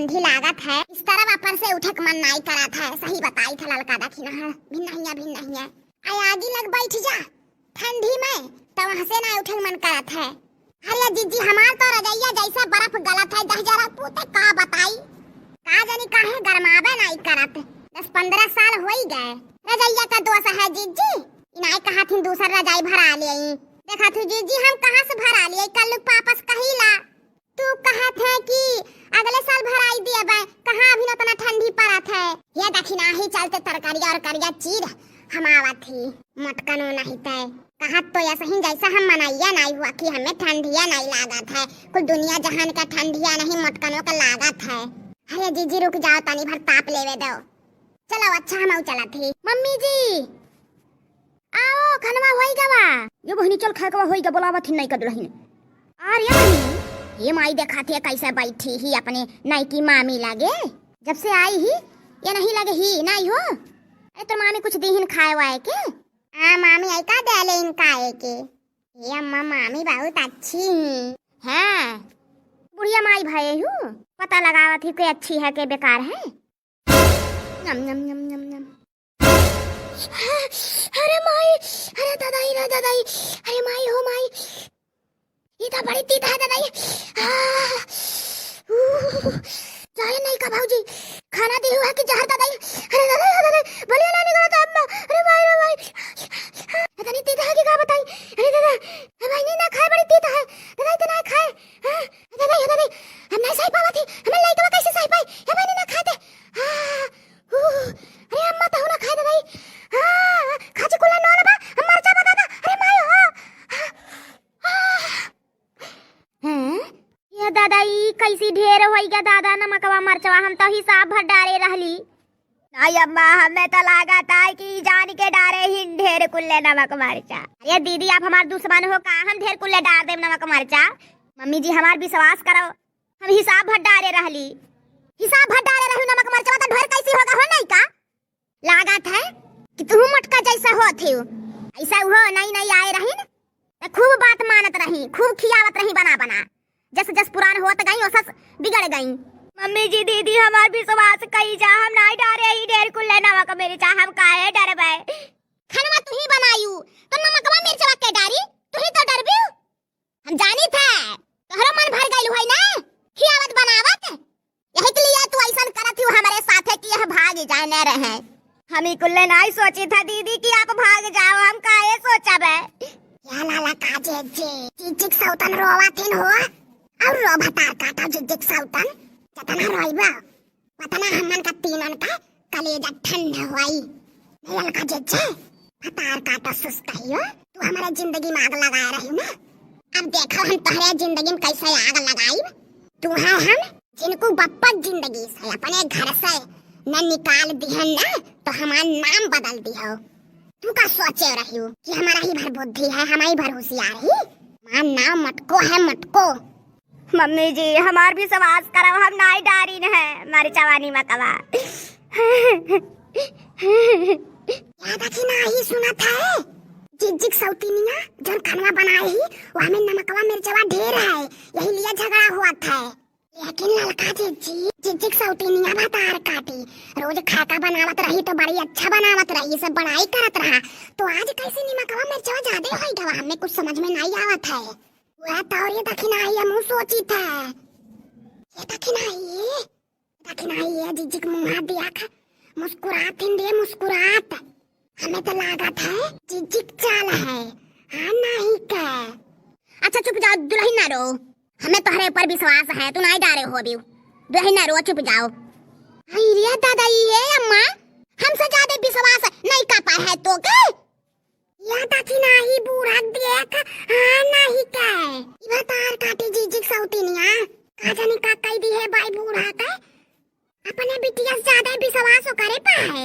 ठंडी लागत है, इस तरह ऊपर से उठे के मन नहीं करा था। सही बताई था ललका दखी ना भी नहीं है। आई आगी लग बैठ जा ठंडी में तो वहां से ना उठे के मन करत है। अरे जीजी हमार तो रजैया जैसा बर्फ गलत है, दह जरा पूते का बताई का जानी काहे गरमावे नहीं करत। 10-15 साल हो ही गए। रजैया का दोष है जीजी, इनाई कहा थी दूसरा रजाई भरा ले। देखा तू जीजी हम कहां से भरा लिए, कल वापस कहिला तू कहा थे कि अगले साल भराई दिए बे, कहां अभी इतना ठंडी पड़त है। ये दखिना ही चलते तरकारी और करिया चीर हम आवत थी मटकनो नहीं तय कहा तो ऐसा ही जैसा हम मनाइया नहीं हुआ कि हमें ठंडिया नहीं लागत है। कुल दुनिया जहान का ठंडिया नहीं मटकनों का लागत है। अरे जीजी रुक जाओ तनी भर ताप लेवे दो। चलो अच्छा हम चला थी। मम्मी जी आओ खनवा होई गवा। ये बहनी चल खाए के होई ग बोलावत ही नहीं कर दुल्हन। और ये बहनी ये माई देखा थी कैसे बैठी ही अपने नाई की मामी लागे जब से आई ही ये नहीं लगे ही नहीं हो। अरे तो मामी कुछ दीहिन खाए वाए के मामी आई का दे ले इनका के। ये अम्मा मामी बहुत अच्छी है। बुढ़िया माई भाई हूँ पता लगावत ही कोई अच्छी है के बेकार है। नम नम नम नम नम। अरे माई, अरे दादाई रे दादाई, अरे माई हो माई, ये तो बड़ी तीता है दादाई। जाए नहीं का भाऊजी खाना दे हुआ कि जहर दादाई। अरे दादाई बोलिए ना निकला था अम्मा। अरे माई पता नहीं तीता है कि क्या बताई। अरे दादा भाई नहीं ना खाए बड़ी तीता है दादाई तो ना खाए। दादाई हम नहीं सही पावा थी, हमें लाइक कैसे सही पाई ये भाई ना खाते। अरे अम्मा तो ना खाए दादाई। खाची कुला नो ना बा हम मर जा दादा। अरे माई हो ये दादाई कैसी ढेर होई गा दादा नमकवा मरचवा हम तो हिसाब भर डारे रहली। नहीं अम्मा हमें तो लगा था कि जान के डारे ही ढेर कुल्ले नमक मरचा। अरे दीदी आप हमार दुश्मन हो का, हम ढेर कुल्ले डाल देम नमक मरचा। मम्मी जी हमार विश्वास करो हम हिसाब भर डारे रहली। हिसाब भर डारे रहू नमक मरचवा तो ढेर कैसी होगा हो नहीं का। लागत है कि तू मटका जैसा हो थे ऐसा हो नहीं आए रही न। खूब बात मानत रही, खूब खियावत रही बना बना, जस जस पुरान होत गई वसस बिगड़ गई। मम्मी जी दीदी हमार विश्वास कई जा हम नहीं डारे ही ढेर कुल्ले नमक मेरे चा हम काहे डरबे। खाना तू ही बनायू तो नमकवा मिर्चवा के डारी तू ही तो डरबी। हम जानी थे तोहरा मन भर गइल होई ना खियावत बनावत, यही के लिए तू ऐसा करत हूं हमारे साथे कि यह भाग जाए न रहे। हम ही कुल्ले नहीं सोची था दीदी कि आप भाग जाओ, हम काहे सोचबे। या लाला काजे जे चिक सौतन रोवातिन हो और रो भतार काटा जिक सौतन जतना रोइबा पतना हमन का तीनन का कलेजा ठंडा होई। नयल का जे भतार काटा सुस्ताइयो तू हमारे जिंदगी में आग लगा रही ना। अब देखो हम तोहरे जिंदगी में कैसे आग लगाई। तू है हम जिनको बप्पा जिंदगी से अपने घर से न निकाल दिहन ना तो हमारा नाम बदल दियो। तू का सोचे रही हो कि हमारा ही भर बुद्धि है, हमारी भर होशियार ही। हमारा नाम मटको है मटको। मम्मी जी हमार भी विश्वास करो हम नहीं डारी न है हमारी चवानी मकवा। याद है कि ना ही सुना था जिक सौतीनिया जन खाना बनाई ही वो हमें नमकवा मिर्चवा ढेर है यही लिए झगड़ा हुआ था। लेकिन ललका जिक सौतीनिया भतार काटी रोज खाका बनावत रही तो बड़ी अच्छा बनावत रही, सब बड़ाई करत रहा। तो आज कैसे नमकवा मिर्चवा ज्यादा होई गवा हमें कुछ समझ में नहीं आवत है। वह तो ये दखिना ही हम सोची था ये दखिना ये जिक मुंह दिया खा मुस्कुरात हिंदे मुस्कुरात हमें तो लागत है जिक चाल है हाँ नहीं का। अच्छा चुप जाओ दुल्हन ना रो, हमें तुम्हारे ऊपर विश्वास है तू नहीं डारे हो भी। दुल्हन ना रो चुप जाओ। अरे दादा ये अम्मा हमसे ज्यादा विश्वास नहीं कर पा है तो के या ताकि नहीं बूढ़ा देख हाँ नहीं का। इधर तार काटी जिक सौतीनिया कहा जाने का कई दी है भाई बूढ़ा का अपने बिटिया से ज्यादा विश्वास करे पाए हो।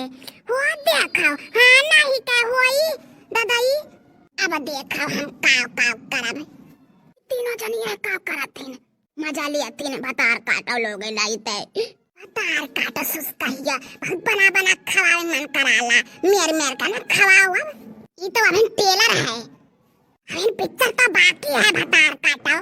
देखो हाँ नहीं का होई दादाई। अब देखो हम काव करब तीनों जनिया काव करत थीन मजा लिया तीन भतार काटो लोगे नहीं ते भतार काटो सुस्ताइया बना खवाए मन कराला मेर का ना खवाओ। अब ये तो अभी टेलर है, अभी पिक्चर तो बाकी है भतार काटो।